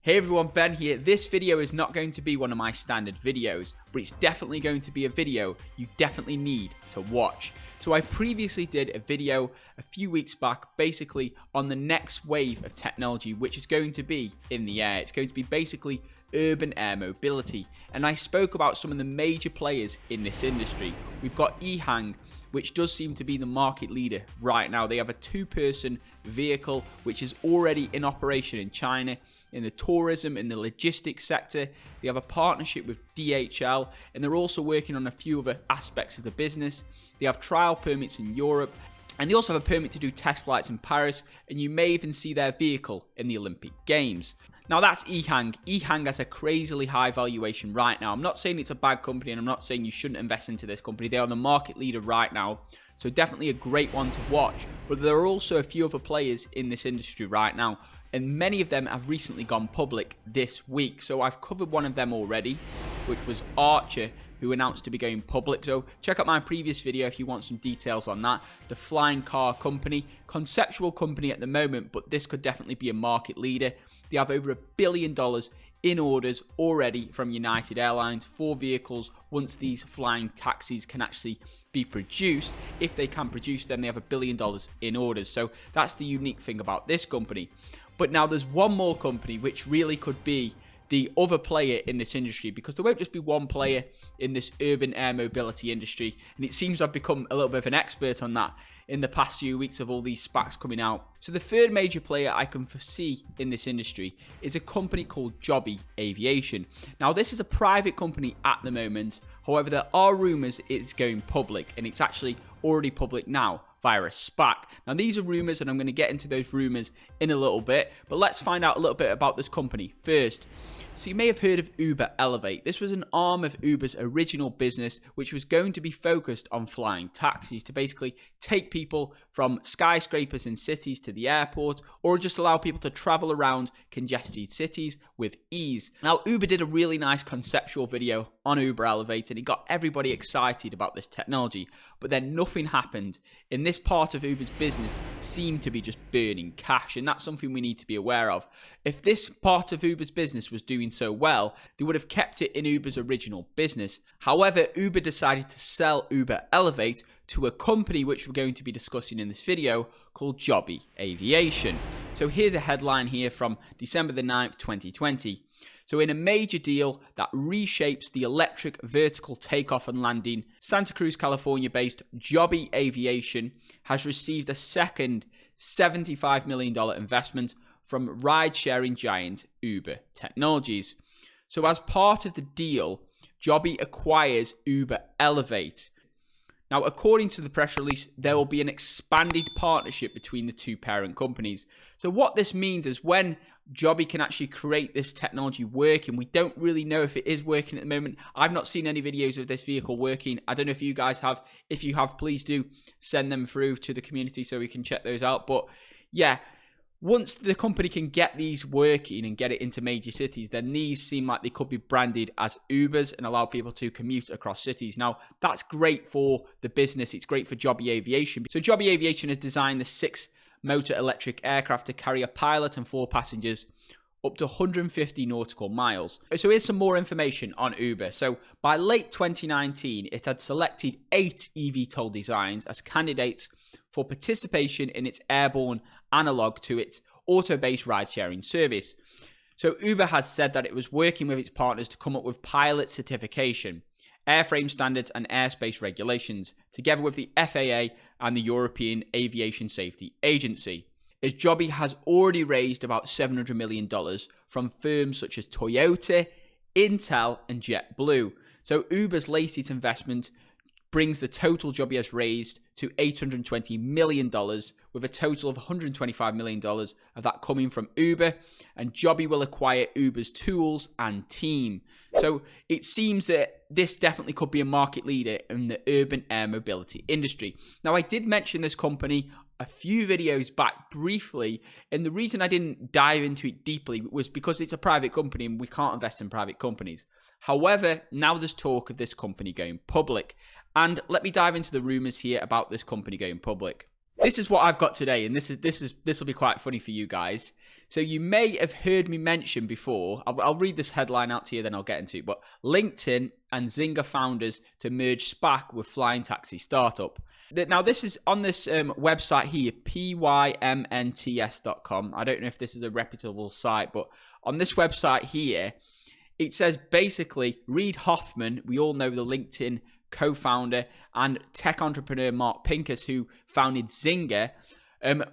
Hey everyone, Ben here. This video is not going to be one of my standard videos, but it's definitely going to be a video you definitely need to watch. So I previously did a video a few weeks back basically on the next wave of technology, which is going to be in the air. It's going to be basically urban air mobility. And I spoke about some of the major players in this industry. We've got EHang, which does seem to be the market leader right now. They have a two-person vehicle, which is already in operation in China, in the tourism, in the logistics sector. They have a partnership with DHL, and they're also working on a few other aspects of the business. They have trial permits in Europe, and they also have a permit to do test flights in Paris, and you may even see their vehicle in the Olympic Games. Now that's EHang. EHang has a crazily high valuation right now. I'm not saying it's a bad company, and I'm not saying you shouldn't invest into this company. They are the market leader right now, so definitely a great one to watch. But there are also a few other players in this industry right now, and many of them have recently gone public this week. So I've covered one of them already, which was Archer, who announced to be going public. So check out my previous video if you want some details on that. The flying car company, conceptual company at the moment, but this could definitely be a market leader. They have over $1 billion in orders already from United Airlines for vehicles. Once these flying taxis can actually be produced, if they can produce them, they have $1 billion in orders. So that's the unique thing about this company. But now there's one more company which really could be the other player in this industry, because there won't just be one player in this urban air mobility industry, and it seems I've become a little bit of an expert on that in the past few weeks of all these SPACs coming out. So the third major player I can foresee in this industry is a company called JOBY Aviation. Now this is a private company at the moment, however there are rumours it's going public, and it's actually already public now via a SPAC. Now these are rumours, and I'm going to get into those rumours in a little bit, but let's find out a little bit about this company first. So you may have heard of Uber Elevate. This was an arm of Uber's original business, which was going to be focused on flying taxis to basically take people from skyscrapers in cities to the airport, or just allow people to travel around congested cities with ease. Now Uber did a really nice conceptual video on Uber Elevate, and it got everybody excited about this technology, but then nothing happened. In this part of Uber's business seemed to be just burning cash, and that's something we need to be aware of. If this part of Uber's business was doing so well, they would have kept it in Uber's original business. However, Uber decided to sell Uber Elevate to a company which we're going to be discussing in this video called JOBY Aviation. So here's a headline here from December the 9th, 2020. So in a major deal that reshapes the electric vertical takeoff and landing, Santa Cruz, California-based JOBY Aviation has received a second $75 million investment from ride-sharing giant Uber Technologies. So as part of the deal, JOBY acquires Uber Elevate. Now, according to the press release, there will be an expanded partnership between the two parent companies. So what this means is when JOBY can actually create this technology working, we don't really know if it is working at the moment. I've not seen any videos of this vehicle working. I don't know if you guys have. If you have, please do send them through to the community so we can check those out. But yeah, once the company can get these working and get it into major cities, then these seem like they could be branded as Ubers and allow people to commute across cities. Now, that's great for the business. It's great for JOBY Aviation. So JOBY Aviation has designed the 6-motor electric aircraft to carry a pilot and 4 passengers up to 150 nautical miles. So here's some more information on Uber. So by late 2019, it had selected 8 EVTOL designs as candidates for participation in its airborne analog to its auto-based ride-sharing service. So Uber has said that it was working with its partners to come up with pilot certification, airframe standards and airspace regulations, together with the FAA and the European Aviation Safety Agency. As JOBY has already raised about $700 million from firms such as Toyota, Intel and JetBlue. So Uber's latest investment brings the total JOBY has raised to $820 million, with a total of $125 million of that coming from Uber, and JOBY will acquire Uber's tools and team. So it seems that this definitely could be a market leader in the urban air mobility industry. Now, I did mention this company a few videos back briefly, and the reason I didn't dive into it deeply was because it's a private company and we can't invest in private companies. However, now there's talk of this company going public. And let me dive into the rumors here about this company going public. This is what I've got today, and this will be quite funny for you guys. So you may have heard me mention before, I'll read this headline out to you, then I'll get into it, but LinkedIn and Zynga founders to merge SPAC with flying taxi startup. Now, this is on this website here, pymnts.com. I don't know if this is a reputable site, but on this website here, it says basically Reid Hoffman, we all know the LinkedIn co-founder, and tech entrepreneur Mark Pincus, who founded Zynga,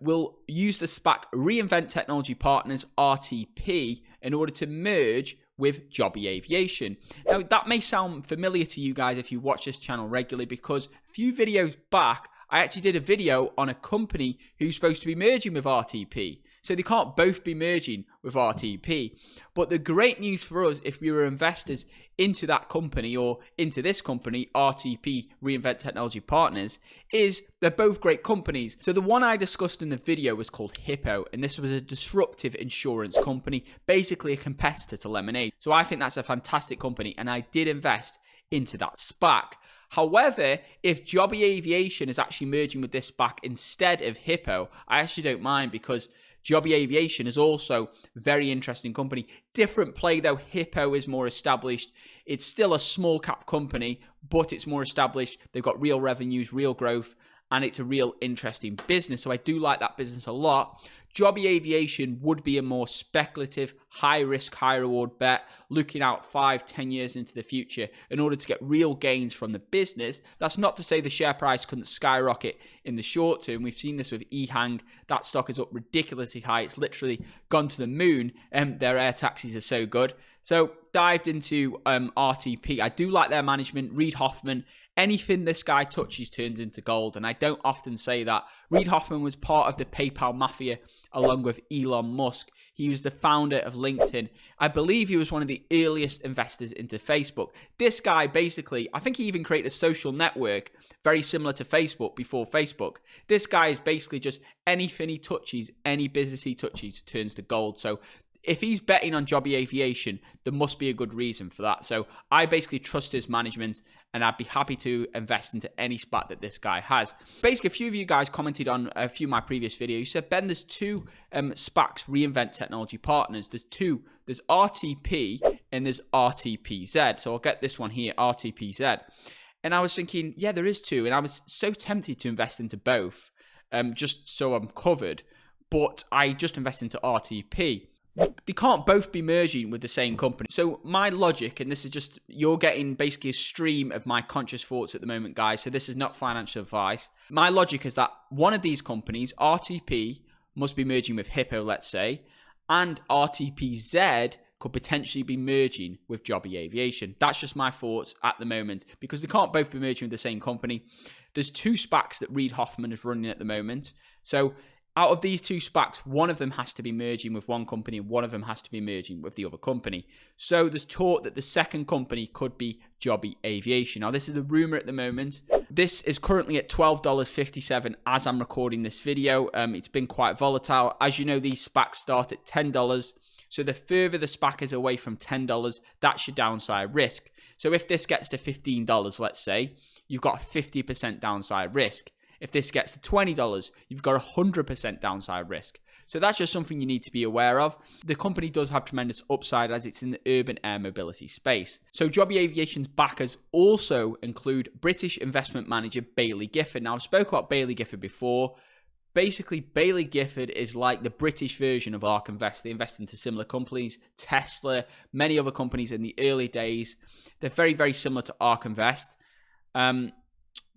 will use the SPAC Reinvent Technology Partners, RTP, in order to merge with JOBY Aviation. Now, that may sound familiar to you guys if you watch this channel regularly, because a few videos back, I actually did a video on a company who's supposed to be merging with RTP. So they can't both be merging with RTP. But the great news for us, if we were investors into that company or into this company, RTP, Reinvent Technology Partners, is they're both great companies. So the one I discussed in the video was called Hippo, and this was a disruptive insurance company, basically a competitor to Lemonade. So I think that's a fantastic company, and I did invest into that SPAC. However, if JOBY Aviation is actually merging with this SPAC instead of Hippo, I actually don't mind, because JOBY Aviation is also a very interesting company. Different play though. Hippo is more established. It's still a small cap company, but it's more established. They've got real revenues, real growth, and it's a real interesting business. So I do like that business a lot. JOBY Aviation would be a more speculative, high risk, high reward bet, looking out 5-10 years into the future in order to get real gains from the business. That's not to say the share price couldn't skyrocket in the short term. We've seen this with eHang. That stock is up ridiculously high. It's literally gone to the moon, and their air taxis are so good. So dived into RTP. I do like their management. Reid Hoffman. Anything this guy touches turns into gold, and I don't often say that. Reid Hoffman was part of the PayPal mafia along with Elon Musk. He was the founder of LinkedIn. I believe he was one of the earliest investors into Facebook. This guy basically, I think he even created a social network very similar to Facebook before Facebook. This guy is basically just anything he touches, any business he touches turns to gold. So if he's betting on JOBY Aviation, there must be a good reason for that. So I basically trust his management, and I'd be happy to invest into any SPAC that this guy has. Basically, a few of you guys commented on a few of my previous videos. You said, Ben, there's two SPACs, Reinvent Technology Partners. There's two. There's RTP and there's RTPZ. So I'll get this one here, RTPZ. And I was thinking, yeah, there is two. And I was so tempted to invest into both, just so I'm covered. But I just invested into RTP. They can't both be merging with the same company. So my logic, and this is just, you're getting basically a stream of my conscious thoughts at the moment, guys. So this is not financial advice. My logic is that one of these companies, RTP, must be merging with Hippo, let's say, and RTPZ could potentially be merging with JOBY Aviation. That's just my thoughts at the moment, because they can't both be merging with the same company. There's two SPACs that Reid Hoffman is running at the moment. So out of these two SPACs, one of them has to be merging with one company and one of them has to be merging with the other company. So there's talk that the second company could be JOBY Aviation. Now, this is a rumor at the moment. This is currently at $12.57 as I'm recording this video. It's been quite volatile. As you know, these SPACs start at $10. So the further the SPAC is away from $10, that's your downside risk. So if this gets to $15, let's say, you've got a 50% downside risk. If this gets to $20, you've got 100% downside risk. So that's just something you need to be aware of. The company does have tremendous upside as it's in the urban air mobility space. So JOBY Aviation's backers also include British investment manager Baillie Gifford. Now, I've spoken about Baillie Gifford before. Basically, Baillie Gifford is like the British version of ARK Invest. They invest into similar companies, Tesla, many other companies in the early days. They're very, very similar to ARK Invest.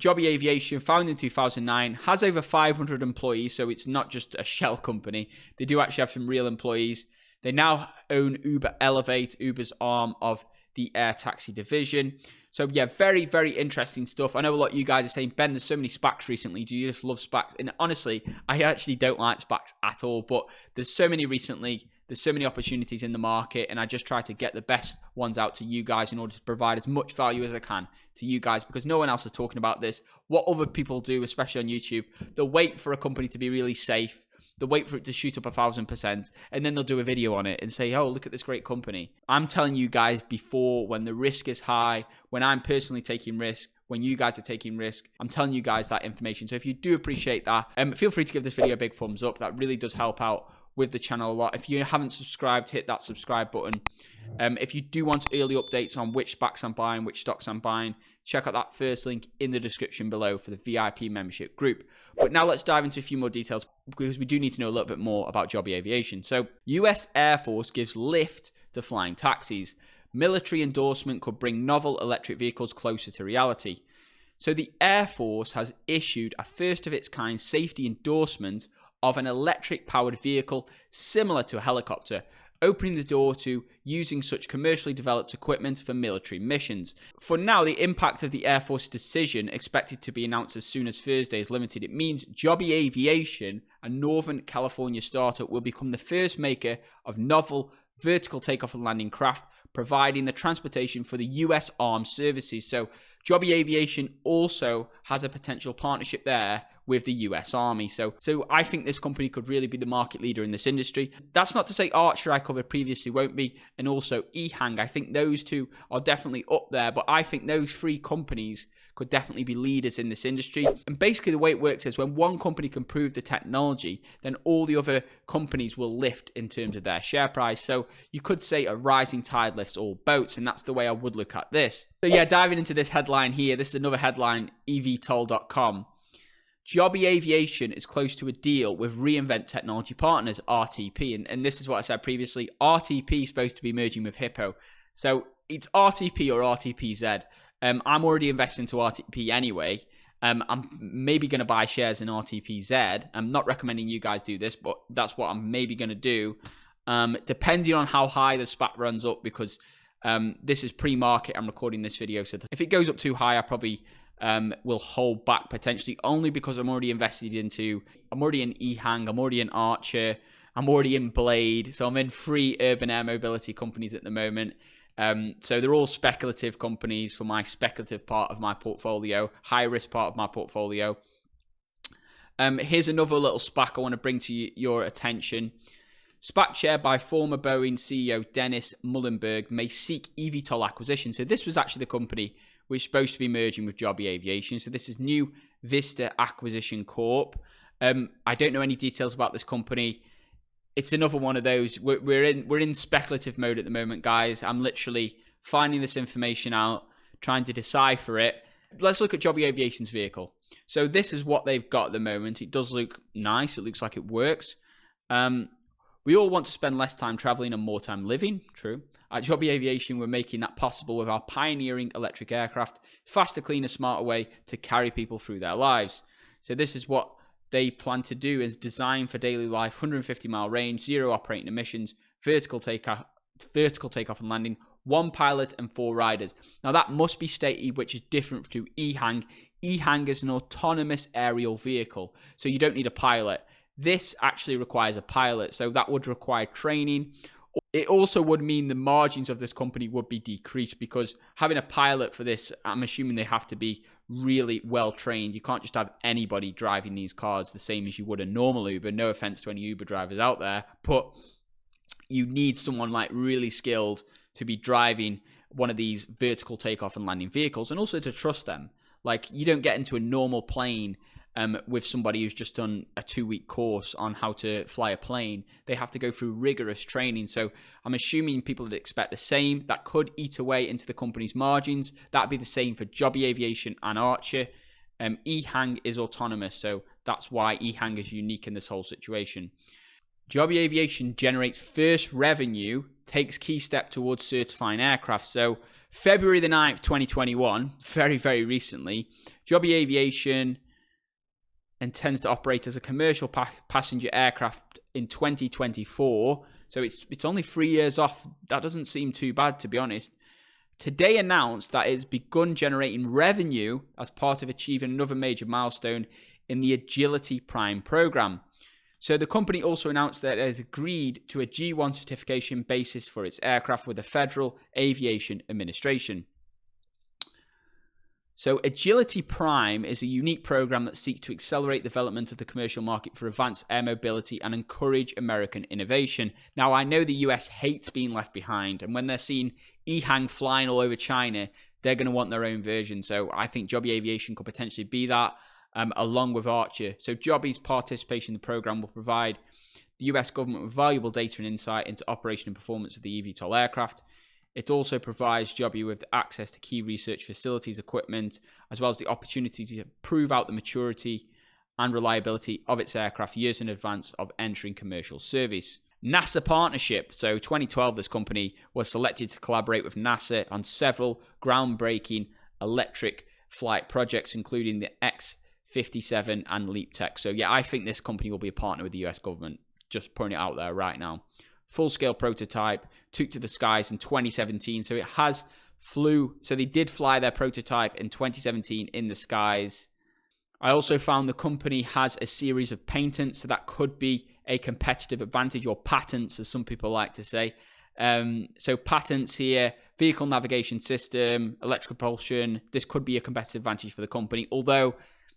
JOBY Aviation, founded in 2009, has over 500 employees, so it's not just a shell company. They do actually have some real employees. They now own Uber Elevate, Uber's arm of the air taxi division. So yeah, very, very interesting stuff. I know a lot of you guys are saying, Ben, there's so many SPACs recently. Do you just love SPACs? And honestly, I actually don't like SPACs at all, but there's so many recently. There's so many opportunities in the market, and I just try to get the best ones out to you guys in order to provide as much value as I can to you guys, because no one else is talking about this. What other people do, especially on YouTube, they'll wait for a company to be really safe. They'll wait for it to shoot up 1,000%, and then they'll do a video on it and say, oh, look at this great company. I'm telling you guys before, when the risk is high, when I'm personally taking risk, when you guys are taking risk, I'm telling you guys that information. So if you do appreciate that, feel free to give this video a big thumbs up. That really does help out with the channel a lot. If you haven't subscribed, hit that subscribe button. If you do want early updates on which SPACs I'm buying, which stocks I'm buying, check out that first link in the description below for the VIP membership group. But now let's dive into a few more details, because we do need to know a little bit more about Joby Aviation. So US Air Force gives lift to flying taxis. Military endorsement could bring novel electric vehicles closer to reality. So the Air Force has issued a first of its kind safety endorsement of an electric powered vehicle similar to a helicopter, opening the door to using such commercially developed equipment for military missions. For now, the impact of the Air Force decision, expected to be announced as soon as Thursday, is limited. It means Joby Aviation, a Northern California startup, will become the first maker of novel vertical takeoff and landing craft, providing the transportation for the US Armed Services. So Joby Aviation also has a potential partnership there with the US Army. So I think this company could really be the market leader in this industry. That's not to say Archer, I covered previously, won't be, and also EHang. I think those two are definitely up there, but I think those three companies could definitely be leaders in this industry. And basically the way it works is when one company can prove the technology, then all the other companies will lift in terms of their share price. So you could say a rising tide lifts all boats, and that's the way I would look at this. So yeah, diving into this headline here, this is another headline, EVTOL.com. Joby Aviation is close to a deal with Reinvent Technology Partners, RTP. And this is what I said previously. RTP is supposed to be merging with Hippo. So it's RTP or RTPZ. I'm already invested into RTP anyway. I'm maybe going to buy shares in RTPZ. I'm not recommending you guys do this, but that's what I'm maybe going to do. Depending on how high the SPAC runs up, because this is pre-market. I'm recording this video. So if it goes up too high, I probably will hold back potentially, only because I'm already invested into, I'm already in EHang, I'm already in Archer, I'm already in Blade, so I'm in 3 urban air mobility companies at the moment. So they're all speculative companies for my speculative part of my portfolio, high risk part of my portfolio. Here's another little SPAC I want to bring to your attention. SPAC chaired by former Boeing CEO Dennis Muilenburg may seek EVTOL acquisition. So this was actually the company which is supposed to be merging with Joby Aviation. So this is New Vista Acquisition Corp. I don't know any details about this company. It's another one of those. We're in speculative mode at the moment, guys. I'm literally finding this information out, trying to decipher it. Let's look at Joby Aviation's vehicle. So this is what they've got at the moment. It does look nice. It looks like it works. We all want to spend less time traveling and more time living. True. At Joby Aviation, we're making that possible with our pioneering electric aircraft. Faster, cleaner, smarter way to carry people through their lives. So this is what they plan to do, is design for daily life, 150-mile range, 0 operating emissions, vertical takeoff and landing, 1 pilot and 4 riders. Now that must be stated, which is different to EHang. EHang is an autonomous aerial vehicle, so you don't need a pilot. This actually requires a pilot, so that would require training. It also would mean the margins of this company would be decreased, because having a pilot for this, I'm assuming they have to be really well trained. You can't just have anybody driving these cars the same as you would a normal Uber. No offense to any Uber drivers out there, but you need someone like really skilled to be driving one of these vertical takeoff and landing vehicles, and also to trust them. Like, you don't get into a normal plane with somebody who's just done a 2-week course on how to fly a plane. They have to go through rigorous training. So I'm assuming people would expect the same. That could eat away into the company's margins. That'd be the same for Joby Aviation and Archer. EHang is autonomous, so that's why EHang is unique in this whole situation. Joby Aviation generates first revenue, takes key step towards certifying aircraft. So February the 9th, 2021, very, very recently, Joby Aviation intends to operate as a commercial passenger aircraft in 2024. So it's only 3 years off. That doesn't seem too bad, to be honest. Today announced that it's begun generating revenue as part of achieving another major milestone in the Agility Prime program. So the company also announced that it has agreed to a G1 certification basis for its aircraft with the Federal Aviation Administration. So Agility Prime is a unique program that seeks to accelerate development of the commercial market for advanced air mobility and encourage American innovation. Now, I know the US hates being left behind, and when they're seeing EHang flying all over China, they're going to want their own version. So I think Joby Aviation could potentially be that, along with Archer. So Joby's participation in the program will provide the US government with valuable data and insight into operation and performance of the eVTOL aircraft. It also provides JOBY with access to key research facilities, equipment, as well as the opportunity to prove out the maturity and reliability of its aircraft years in advance of entering commercial service. NASA partnership. So 2012, this company was selected to collaborate with NASA on several groundbreaking electric flight projects, including the X-57 and Leap Tech. So yeah, I think this company will be a partner with the US government. Just putting it out there right now. Full-scale prototype took to the skies in 2017. So it has flew. So they did fly their prototype in 2017 in the skies. I also found the company has a series of patents, so that could be a competitive advantage, or patents, as some people like to say. So patents here, vehicle navigation system, electrical propulsion. This could be a competitive advantage for the company. Although,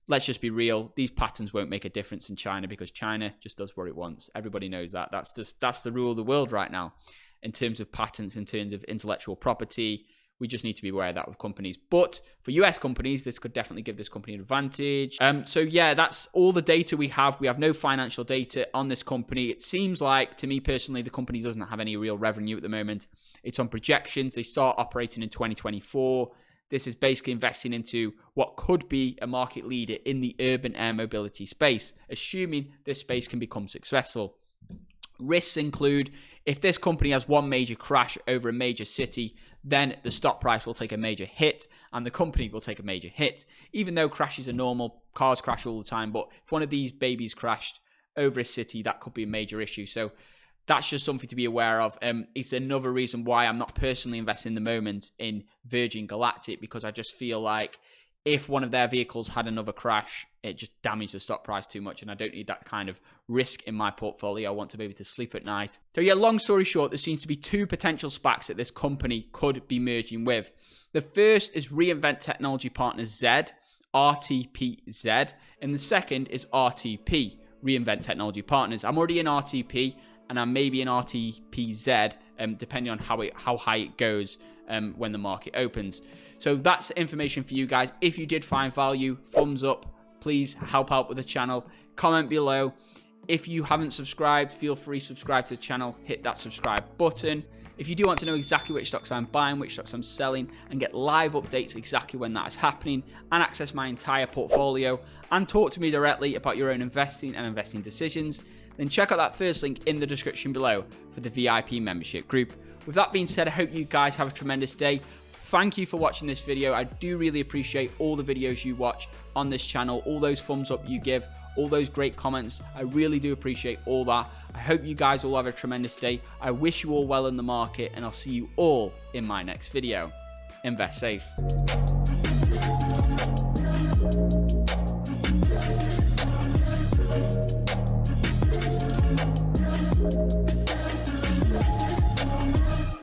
let's just be real, these patents won't make a difference in China because China just does what it wants. Everybody knows that. That's the rule of the world right now in terms of patents, in terms of intellectual property. We just need to be aware of that with companies. But for US companies, this could definitely give this company an advantage. So yeah, that's all the data we have. We have no financial data on this company. It seems like, to me personally, the company doesn't have any real revenue at the moment. It's on projections. They start operating in 2024. This is basically investing into what could be a market leader in the urban air mobility space, assuming this space can become successful. Risks include, if this company has one major crash over a major city, then the stock price will take a major hit and the company will take a major hit. Even though crashes are normal, cars crash all the time, but if one of these babies crashed over a city, that could be a major issue. So that's just something to be aware of. It's another reason why I'm not personally investing in the moment in Virgin Galactic, because I just feel like if one of their vehicles had another crash, it just damaged the stock price too much, and I don't need that kind of risk in my portfolio. I want to be able to sleep at night. So yeah, long story short, there seems to be two potential SPACs that this company could be merging with. The first is Reinvent Technology Partners Z, RTPZ, and the second is RTP, Reinvent Technology Partners. I'm already in RTP, and I may be in RTPZ, depending on how high it goes when the market opens. So that's information for you guys. If you did find value, thumbs up. Please help out with the channel. Comment below. If you haven't subscribed, feel free to subscribe to the channel. Hit that subscribe button. If you do want to know exactly which stocks I'm buying, which stocks I'm selling, and get live updates exactly when that is happening, and access my entire portfolio, and talk to me directly about your own investing and investing decisions, then check out that first link in the description below for the VIP membership group. With that being said, I hope you guys have a tremendous day. Thank you for watching this video. I do really appreciate all the videos you watch on this channel, all those thumbs up you give, all those great comments. I really do appreciate all that. I hope you guys all have a tremendous day. I wish you all well in the market, and I'll see you all in my next video. Invest safe.